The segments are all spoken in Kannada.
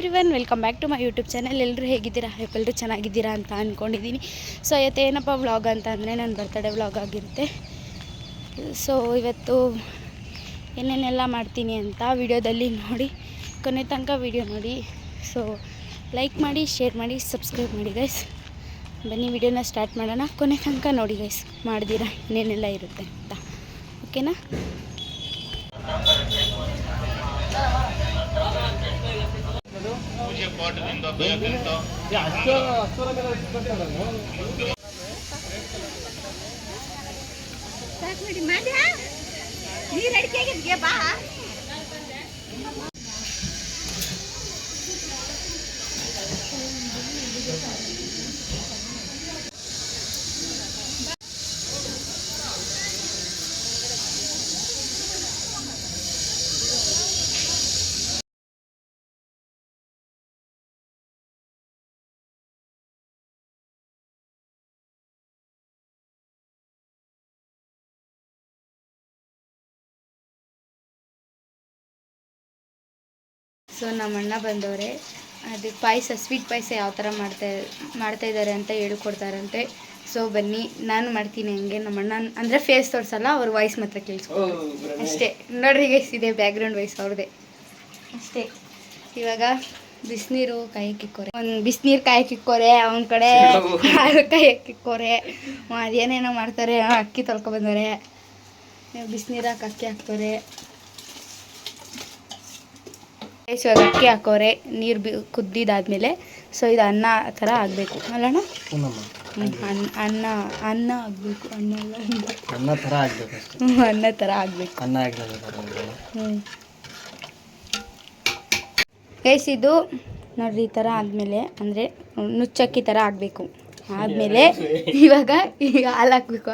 Everyone, welcome back to my YouTube channel. ಎಲ್ಲರೂ ಹೇಗಿದ್ದೀರಾ? ಎಲ್ಲರೂ ಚೆನ್ನಾಗಿದ್ದೀರಾ ಅಂತ ಅಂದ್ಕೊಂಡಿದ್ದೀನಿ. ಸೊ ಇವತ್ತು ಏನಪ್ಪ ವ್ಲಾಗ್ ಅಂತ ಅಂದರೆ ನನ್ನ ಬರ್ತಡೇ ವ್ಲಾಗ್ ಆಗಿರುತ್ತೆ. ಸೊ ಇವತ್ತು ಏನೇನೆಲ್ಲ ಮಾಡ್ತೀನಿ ಅಂತ ವಿಡಿಯೋದಲ್ಲಿ ನೋಡಿ, ಕೊನೆ ತನಕ ವಿಡಿಯೋ ನೋಡಿ. ಸೊ ಲೈಕ್ ಮಾಡಿ, ಶೇರ್ ಮಾಡಿ, ಸಬ್ಸ್ಕ್ರೈಬ್ ಮಾಡಿ ಗೈಸ್. ಬನ್ನಿ ವಿಡಿಯೋನ ಸ್ಟಾರ್ಟ್ ಮಾಡೋಣ. ಕೊನೆ ತನಕ ನೋಡಿ ಗೈಸ್, ಮಾಡ್ದಿರಾ ಏನೇನೆಲ್ಲ ಇರುತ್ತೆ ಅಂತ. ಓಕೆನಾ? ಸೊ ನಮ್ಮ ಅಣ್ಣ ಬಂದವರೆ, ಅದು ಪಾಯಸ, ಸ್ವೀಟ್ ಪಾಯಸ ಯಾವ ಥರ ಮಾಡ್ತಾಯಿದ್ದಾರೆ ಅಂತ ಹೇಳ್ಕೊಡ್ತಾರಂತೆ. ಸೊ ಬನ್ನಿ, ನಾನು ಮಾಡ್ತೀನಿ ಹಂಗೆ. ನಮ್ಮ ಅಣ್ಣ ಅಂದರೆ ಫೇಸ್ ತೋರಿಸಲ್ಲ, ಅವ್ರ ವಾಯ್ಸ್ ಮಾತ್ರ ಕೇಳಿಸ್ಕೊಂಡು ಅಷ್ಟೇ. ನೋಡ್ರಿ ಗೈಸ್, ಇದೆ ಬ್ಯಾಕ್ಗ್ರೌಂಡ್ ವಾಯ್ಸ್ ಅವ್ರದ್ದೇ ಅಷ್ಟೇ. ಇವಾಗ ಬಿಸಿನೀರು ಕಾಯಕ್ಕಿಕ್ಕೋರೆ, ಒಂದು ಬಿಸಿನೀರು ಕಾಯಕ್ಕಿಕ್ಕೋರೆ, ಅವನ ಕಡೆ ಹಾಲು ಕಾಯಕ್ಕಿಕ್ಕೋರೆ, ಅದೇನೇನೋ ಮಾಡ್ತಾರೆ. ಅಕ್ಕಿ ತೊಳ್ಕೊಬಂದವ್ರೆ, ಬಿಸಿನೀರು ಅಕ್ಕಿ ಹಾಕ್ತವ್ರೆ. ಇವಾಗ ಅಕ್ಕಿ ಹಾಕೋರೆ, ನೀರು ಕುದ್ದಿದ್ದಾದ್ಮೇಲೆ. ಸೊ ಇದು ಅನ್ನ ಥರ ಆಗಬೇಕು ಅಲ್ಲಣ್ಣ? ಅನ್ನ ಆಗಬೇಕು. ಅನ್ನ ಥರ ಆಗಬೇಕು. ಗೈಸ್ ಇದು ನೋಡ್ರಿ, ಈ ಥರ ಆದಮೇಲೆ ಅಂದರೆ ನುಚ್ಚಕ್ಕಿ ಥರ ಆಗಬೇಕು. ಆದಮೇಲೆ ಇವಾಗ ಹಾಲು ಹಾಕಬೇಕು.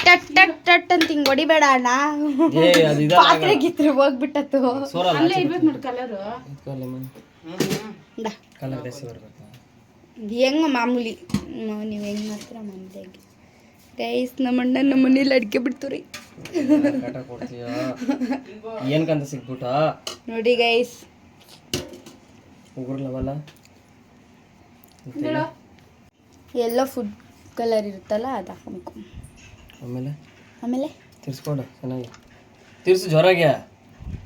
ಟಟ್ ಟಟ್ ಟಟ್ ಅಂತ ಹಿಂಗೆ ಹೊಡಿಬೇಡ ಅಣ್ಣ, ಪಾತ್ರೆ ಗಿತ್ರೆ ಹೋಗ್ಬಿಟ್ಟತ್ತು. ಹೆಂಗ ಮಾಮೂಲಿ ನೀವು ಹೆಂಗೆ ಮಾಡ್ತೀರ ಮನೆಯಾಗಿ ಗೈಸ್. ನಮ್ಮ ಅಣ್ಣ ನಮ್ಮ ಮನೇಲಿ ಅಡಿಕೆ ಬಿಡ್ತೀರಿ ನೋಡಿ ಗೈಸ್. ಎಲ್ಲೋ ಫುಡ್ ಕಲರ್ ಇರುತ್ತಲ್ಲ, ಅದು ಹಾಕಬೇಕು. ಆಮೇಲೆ ತಿರ್ಸ್ಕೊಂಡು ಚೆನ್ನಾಗಿ ತಿರ್ಸು, ಜ್ವರಾಗೆ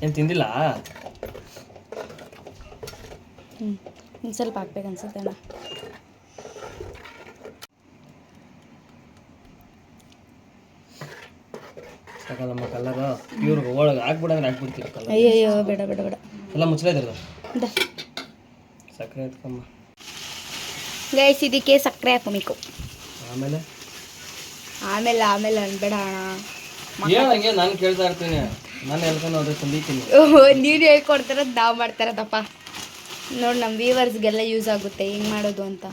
ಏನು ತಿಂದಿಲ್ಲ. ಒಂದು ಸ್ವಲ್ಪ ಹಾಕ್ಬೇಕು ಅನ್ಸುತ್ತೆ ಅಣ್ಣ. ಸಾಕಲ್ಲಮ್ಮ ಕಲ್ಲರು ಇವ್ರಿಗೆ ಒಳಗೆ ಹಾಕ್ಬಿಡಂದ್ರೆ ಹಾಕ್ಬಿಡ್ತೀವಿ ಕಲರ್. ಅಯ್ಯೋ ಬೇಡ ಬೇಡ ಬೇಡ, ಎಲ್ಲ ಮುಚ್ಚಲೇದಿರೋದು. ಸಕ್ಕರೆ ಎತ್ಕಮ್ಮ ಗೈಸ್, ಇದಕ್ಕೆ ಸಕ್ಕರೆ ಹಾಕಬೇಕು. ಆಮೇಲೆ ಅನ್ಬೇಡ ಅಣ್ಣ, ನಾನು ಕೇಳ್ತಾ ಇರ್ತೀನಿ. ನಾನು ಹೇಳ್ಕೊಂಡು ತಂದಿದ್ದೀನಿ. ನೀನು ಹೇಳ್ಕೊಡ್ತಾರದು ನಾವು ಮಾಡ್ತಾರದಪ್ಪ. ನೋಡಿ, ನಮ್ಮ ವ್ಯೂವರ್ಸ್ಗೆಲ್ಲ ಯೂಸ್ ಆಗುತ್ತೆ ಹೆಂಗೆ ಮಾಡೋದು ಅಂತ.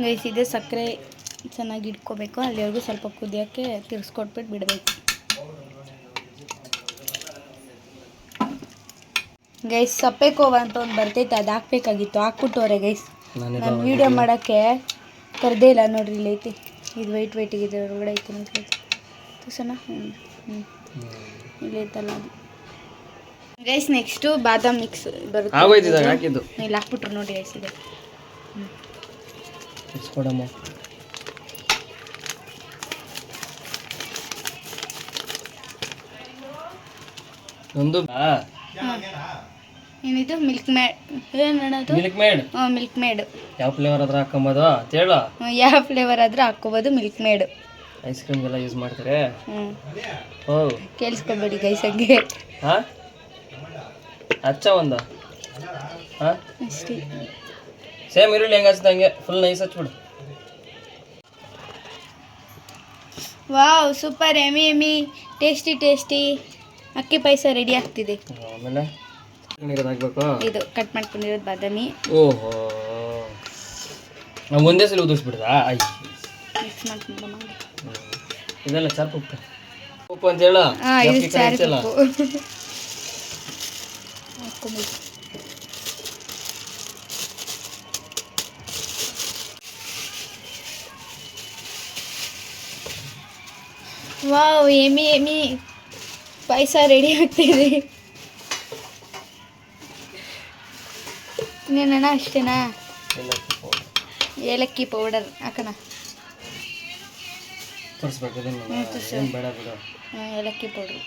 ಗೈಸ್ ಇದೆ ಸಕ್ಕರೆ ಚೆನ್ನಾಗಿ ಇಟ್ಕೋಬೇಕು. ಅಲ್ಲಿವರೆಗೂ ಸ್ವಲ್ಪ ಕುದಿಯೋಕ್ಕೆ ತಿರ್ಸ್ಕೊಟ್ಬಿಟ್ಟು ಬಿಡಬೇಕು. ಗೈಸ್ ಸಪ್ಪೆ ಕೋವ ಅಂತ ಒಂದು ಬರ್ತೈತೆ, ಅದು ಹಾಕ್ಬೇಕಾಗಿತ್ತು, ಹಾಕ್ಬಿಟ್ಟವ್ರೆ ಗೈಸ್. ನಾನು ವೀಡಿಯೋ ಮಾಡೋಕ್ಕೆ ಕರೆದೇ ಇಲ್ಲ. ನೋಡ್ರಿ ಇಲ್ಲಿ ಐತಿ, ಇದು ವೈಟ್ ಇದೆ, ಒಳಗಡೆ ಐತಿ ನೋಡಿ ತೋರ್ಸೋಣ. ಇಲ್ಲಿ ಐತಲ್ಲ ಅದು ಗೈಸ್. ನೆಕ್ಸ್ಟು ಬಾದಾಮ್ ಮಿಕ್ಸ್ ಬರುತ್ತೆ, ಇಲ್ಲಿ ಹಾಕ್ಬಿಟ್ರು ನೋಡಿ ಗೈಸ್. ಇದೆ ಒಂದು ಏನಿದು ಮಿಲ್ಕ್ ಮೇಡ್. ಏನದು? Milk made. ಯಾವ ಫ್ಲೇವರ್ ಆದ್ರೂ ಹಾಕೊಬೋದು ಹೇಳ. ಯಾವ ಫ್ಲೇವರ್ ಆದ್ರೂ ಹಾಕೋಬೋದು ಮಿಲ್ಕ್ ಮೇಡ್. ಐಸ್ ಕ್ರೀಮ್ಗೆಲ್ಲ ಯೂಸ್ ಮಾಡ್ತಾರೆ. ಕೇಳಿಸ್ಕೊಬೇಡಿ ಗೈಸ್ ಹಂಗೆ. ಹಚ್ಚ ಒಂದು ಅಷ್ಟೇ. ಸೇಮ್ ಈರುಳ್ಳಿ ಹೆಂಗೆ ಹಚ್ಚಿದಂಗೆ ಫುಲ್ ನೈಸ್ ಹಚ್ಬಿಡು. ವಾವ್, ಸೂಪರ್, ಎಮಿ ಟೇಸ್ಟಿ ಅಕ್ಕಿ ಪಾಯಸ ರೆಡಿ ಆಗ್ತಿದೆ. ಆಮೇಲೆ ಇದು ಕಟ್ ಮಾಡ್ಕೊಂಡಿರೋದು ಬಾದಾಮಿ. ಓಹೋ, ನಾವು ಒಂದೇ ಸಲ ಉದಿಸ್ಬಿಡ್ದಾ? ಮಿಕ್ಸ್ ಮಾಡ್ಕೊಂಡು ಇದೆಲ್ಲ ಚಾರ್ಪ್ ಉಪ್ಪು ಅಂತ ಹೇಳ. ಇದು ಚಾರ್ಪ್ ಉಪ್ಪು. ಹಾಕ್ಕೊಬೇಕು. ವಾವ್, ಏಮಿ ಪಾಯಸ ರೆಡಿ ಆಗ್ತಿದೆ. ಇನ್ನೇನಣ್ಣ ಅಷ್ಟೇನಾ? ಏಲಕ್ಕಿ ಪೌಡರ್ ಹಾಕೋಣ. ಏಲಕ್ಕಿ ಪೌಡ್ರು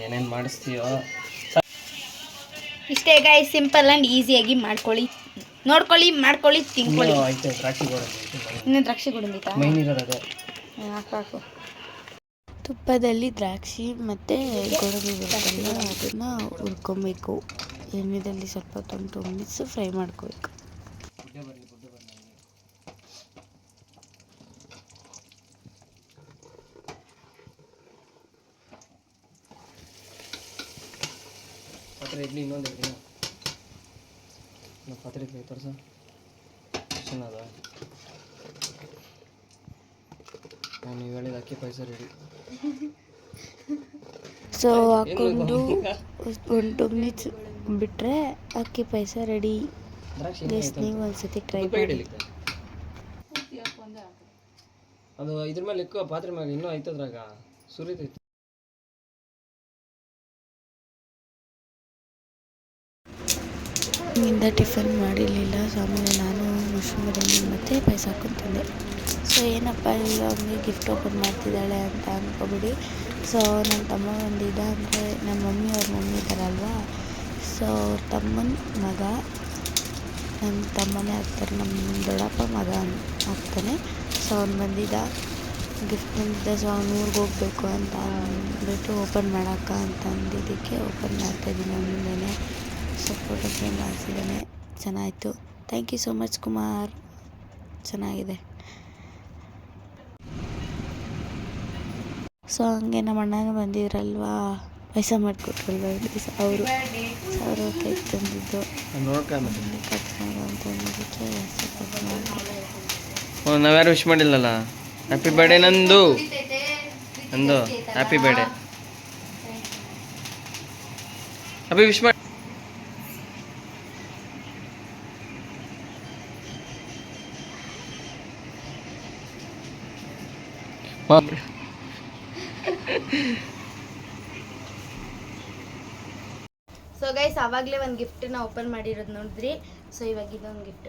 ಏನೇನು ಮಾಡಿಸ್ತೀಯೋ ಇಷ್ಟೇ ಗಾಯ್ಸ್, ಸಿಂಪಲ್ ಆ್ಯಂಡ್ ಈಸಿಯಾಗಿ ಮಾಡ್ಕೊಳ್ಳಿ, ಮಾಡ್ಕೊಳ್ಳಿ, ತಿನ್ಕೊಳ್ಳಿ. ಇನ್ನೂ ದ್ರಾಕ್ಷಿ ಗೋಡಂಬಿ ಹಾಕು. ತುಪ್ಪದಲ್ಲಿ ದ್ರಾಕ್ಷಿ ಮತ್ತು ಗೋಡಂಬಿ ಬರುತ್ತಲ್ಲ ಅದನ್ನು ಹುರ್ಕೊಬೇಕು. ಎಣ್ಣೆಯಲ್ಲಿ ಸ್ವಲ್ಪ 2 ಮಿನಿಟ್ಸ್ ಫ್ರೈ ಮಾಡ್ಕೋಬೇಕು. ಪಾತ್ರೆ ಇಡ್ಲಿ ಇನ್ನೊಂದು ಇಡ್ಲಿ ಪಾತ್ರೆ ಇಡ್ಲಿ ತೋರ್ಸ ಚೆನ್ನಾದ. ನೀವು ಹೇಳಿದ ಅಕ್ಕಿ ಪಾಯಸ ರೆಡಿ. ಸೊ ಹಾಕ್ಕೊಂಡು 1-2 ಮಿನಿಟ್ಸ್ ಬಿಟ್ಟರೆ ಅಕ್ಕಿ ಪಾಯಸ ರೆಡಿ. ನೀವು ಒಂದ್ಸತಿ ಟ್ರೈ ಮಾಡಿ. ಅದು ಇದ್ರ ಮೇಲೆ ಇಕ್ಕೋ, ಪಾತ್ರೆ ಮೇಲೆ ಇನ್ನೂ ಐತದ್ರಾಗ ಸುರಿತೈತಿ. ಇಂದ ಟಿಫನ್ ಮಾಡಿರಲಿಲ್ಲ. ಸೊ ಆಮೇಲೆ ನಾನು ಮಶ್ರೂಮ್ ಬಿರಿಯಾನಿ ಮತ್ತು ಪಾಯಸ ಹಾಕ್ಕೊಂತಿದ್ದೆ. ಸೊ ಏನಪ್ಪ ಇಲ್ಲ ಅವನಿಗೆ ಗಿಫ್ಟ್ ಓಪನ್ ಮಾಡ್ತಿದ್ದಾಳೆ ಅಂತ ಅಂದ್ಕೊಬಿಡಿ. ಸೊ ನನ್ನ ತಮ್ಮ ಬಂದಿದ್ದ, ಅಂದರೆ ನಮ್ಮ ಅವ್ರ ಮಮ್ಮಿ ಇದ್ದಾರಲ್ವ, ಸೊ ಅವ್ರ ತಮ್ಮನ ಮಗ, ನನ್ನ ತಮ್ಮನೇ ಆಗ್ತಾರೆ, ನಮ್ಮ ದೊಡ್ಡಪ್ಪ ಮಗ ಆಗ್ತಾನೆ. ಸೊ ಅವ್ನು ಬಂದಿದ್ದ, ಗಿಫ್ಟ್ ಬಂದಿದ್ದ. ಸೊ ಅವ್ನು ಊರಿಗೆ ಹೋಗ್ಬೇಕು ಅಂತ ಅಂದ್ಬಿಟ್ಟು ಓಪನ್ ಮಾಡೋಕ್ಕ ಅಂತ ಅಂದಿದ್ದಕ್ಕೆ ಓಪನ್ ಮಾಡ್ತಾಯಿದ್ದೀನಿ ಅವನಿಂದನೇ. ಸೊ ಫೋಟೋ ಫ್ರೇಮ್ ಮಾಡಿಸಿದ್ದಾನೆ, ಚೆನ್ನಾಯಿತು. Thank you so much Kumar, ಚೆನ್ನಾಗಿದೆ. ಸೊ ಹಂಗೆ ನಮ್ಮ ಅಣ್ಣನೂ ಬಂದಿದ್ರಲ್ವಾ, ಪಾಯಸ ಮಾಡಿಕೊಟ್ರಲ್ವ ಅವರು ಕೇಕ್ ತಂದಿದ್ದು ಕಟ್ ಮಾಡು ಅಂತ ಅಂದಿದ್ದಕ್ಕೆ ಕಟ್ ಮಾಡಿ. ನಾವ್ಯಾರು ವಿಶ್ ಮಾಡಿಲ್ಲಲ್ಲ. ಹ್ಯಾಪಿ ಬರ್ಡೇ ನಂದು ಹ್ಯಾಪಿ ಬರ್ಡೇ. ಅಭಿ ವಿಶ್ ಮಾಡಿ. ಸೊ ಗೈಸ್, ಆವಾಗಲೇ ಒಂದು ಗಿಫ್ಟನ್ನ ಓಪನ್ ಮಾಡಿರೋದು ನೋಡಿದ್ರಿ. ಸೊ ಇವಾಗ ಇದೊಂದು ಗಿಫ್ಟ್.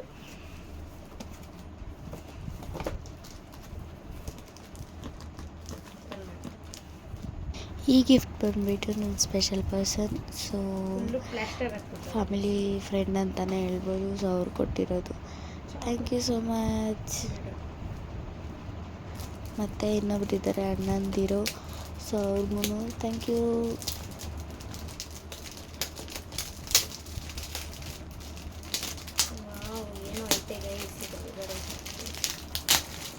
ಈ ಗಿಫ್ಟ್ ಬಂದುಬಿಟ್ಟು ನನ್ನ special person, so family friend ಅಂತಲೇ ಹೇಳ್ಬೋದು. ಸೊ ಅವ್ರು ಕೊಟ್ಟಿರೋದು. Thank you so much. ಮತ್ತು ಇನ್ನೊಬ್ಬರಿದ್ದಾರೆ ಅಣ್ಣಂದಿರು, ಸೊ ಅವ್ರಿಗೂ ಥ್ಯಾಂಕ್ ಯು. ಏನೋ ಐತೆ ಗೈಸ್,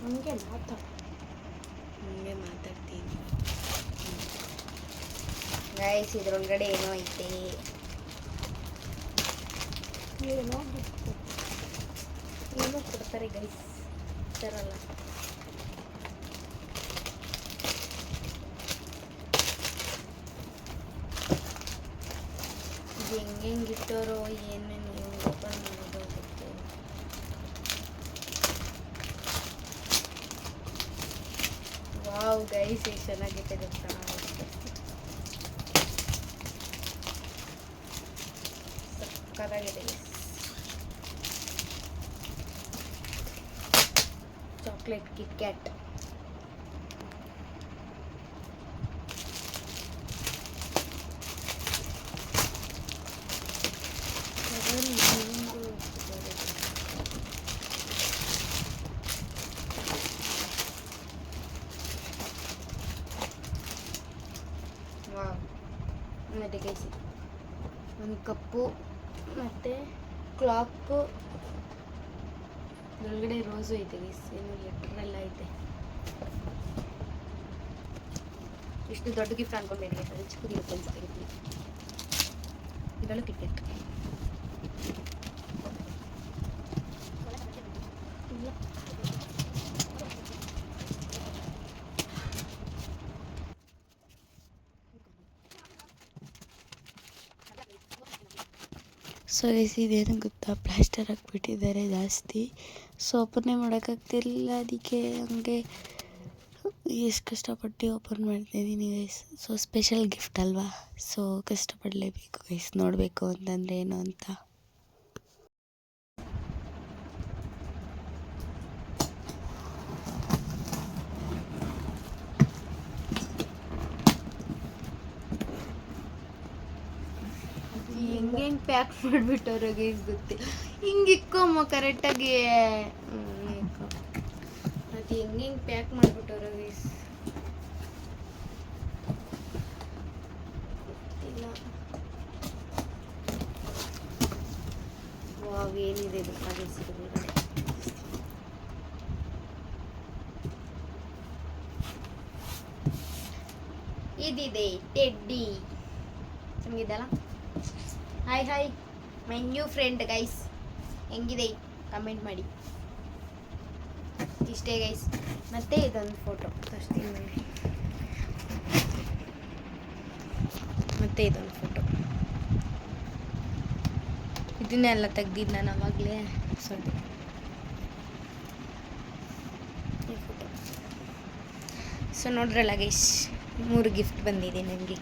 ಹಂಗೆ ಮಾತಾಡ್ತೀನಿ ಗೈಸ್. ಇದ್ರೊಳಗಡೆ ಏನೋ ಐತೆ, ಏನೋ ಕೊಡ್ತಾರೆ ಗೈಸ್, ತರಲ್ಲ. ಹೆಂಗೆ ಇಟ್ಟೋರೋ ಏನೇನು ಓಪನ್ ಮಾಡೋದು ಗೊತ್ತಿಲ್ಲ. ವಾವ್ ಗೈಸ್, ಎಷ್ಟು ಚೆನ್ನಾಗಿದೆ ಗೊತ್ತಾ, ಸಕ್ಕತ್ತಾಗಿದೆ ಗೈಸ್. Chocolate kit cat. ಮತ್ತು ಗೈಸಿ ಒಂದು ಕಪ್ಪು ಮತ್ತು ಕ್ಲಾಕು, ಒಳಗಡೆ ರೋಸು ಐತೆ ಗೈಸ್, ಏನು ಲೆಟ್ರೆಲ್ಲ ಐತೆ. ಇಷ್ಟು ದೊಡ್ಡ ಗಿಫ್ಟ್ ಅನ್ಕೊಂಬೇಡಿ ಗೈಸ್, ಅದು ಚಿಕ್ಕದಿರುತ್ತೆ ಅನ್ಸುತ್ತೆ. ಇದರಲ್ಲೂ ಟಿಕೆಟ್ ಸೊ ಗೈಸ್, ಇದೇನು ಗೊತ್ತಾ, ಪ್ಲಾಸ್ಟರ್ ಹಾಕ್ಬಿಟ್ಟಿದ್ದಾರೆ ಜಾಸ್ತಿ. ಸೊ ಓಪನ್ನೇ ಮಾಡೋಕ್ಕಾಗ್ತಿರ್ಲಿಲ್ಲ, ಅದಕ್ಕೆ ಹಂಗೆ ಎಷ್ಟು ಕಷ್ಟಪಟ್ಟು ಓಪನ್ ಮಾಡ್ತಾಯಿದ್ದೀನಿ ಗೈಸ್. ಸೊ ಸ್ಪೆಷಲ್ ಗಿಫ್ಟ್ ಅಲ್ವಾ, ಸೊ ಕಷ್ಟಪಡಲೇಬೇಕು ಗೈಸ್. ನೋಡಬೇಕು ಅಂತಂದರೆ ಏನು ಅಂತ. ಹೆಂಗೆ ಪ್ಯಾಕ್ ಮಾಡಿಬಿಟ್ಟವ್ರೆ ಗೈಸ್ ಗೊತ್ತಿಲ್ಲ. ಹಿಂಗೆ ಇಕ್ಕೊಮ್ಮ ಕರೆಕ್ಟಾಗಿ. ಅದು ಹೆಂಗೆ ಪ್ಯಾಕ್ ಮಾಡಿಬಿಟ್ಟವ್ರೆ ಗೈಸ್ ಗೊತ್ತಿಲ್ಲ. ವಾವ್, ಏನಿದೆ ಗೊತ್ತಾಗಿಸಿದ್ರೆ ಇದಿದೆ ಟೆಡ್ಡಿ. ಚೆನ್ನಾಗಿದ್ದಲ್ಲ. Hi hi my new friend guys. ಹೆಂಗಿದೆ ಕಮೆಂಟ್ ಮಾಡಿ. ಇಷ್ಟೇ ಗೈಸ್. ಮತ್ತೆ ಇದೊಂದು ಫೋಟೋ ತೋರಿಸ್ತೀನಿ ನೋಡಿ. ಮತ್ತೆ ಇದೊಂದು ಫೋಟೋ, ಇದನ್ನೆಲ್ಲ ತೆಗ್ದಿದ್ದು ನಾನು ಅವಾಗಲೇ. ಸ್ವಲ್ಪ ಈ ಫೋಟೋ. ಸೊ ನೋಡ್ರಲ್ಲ ಗೈಸ್, 3 ಗಿಫ್ಟ್ ಬಂದಿದೆ ನನಗೆ.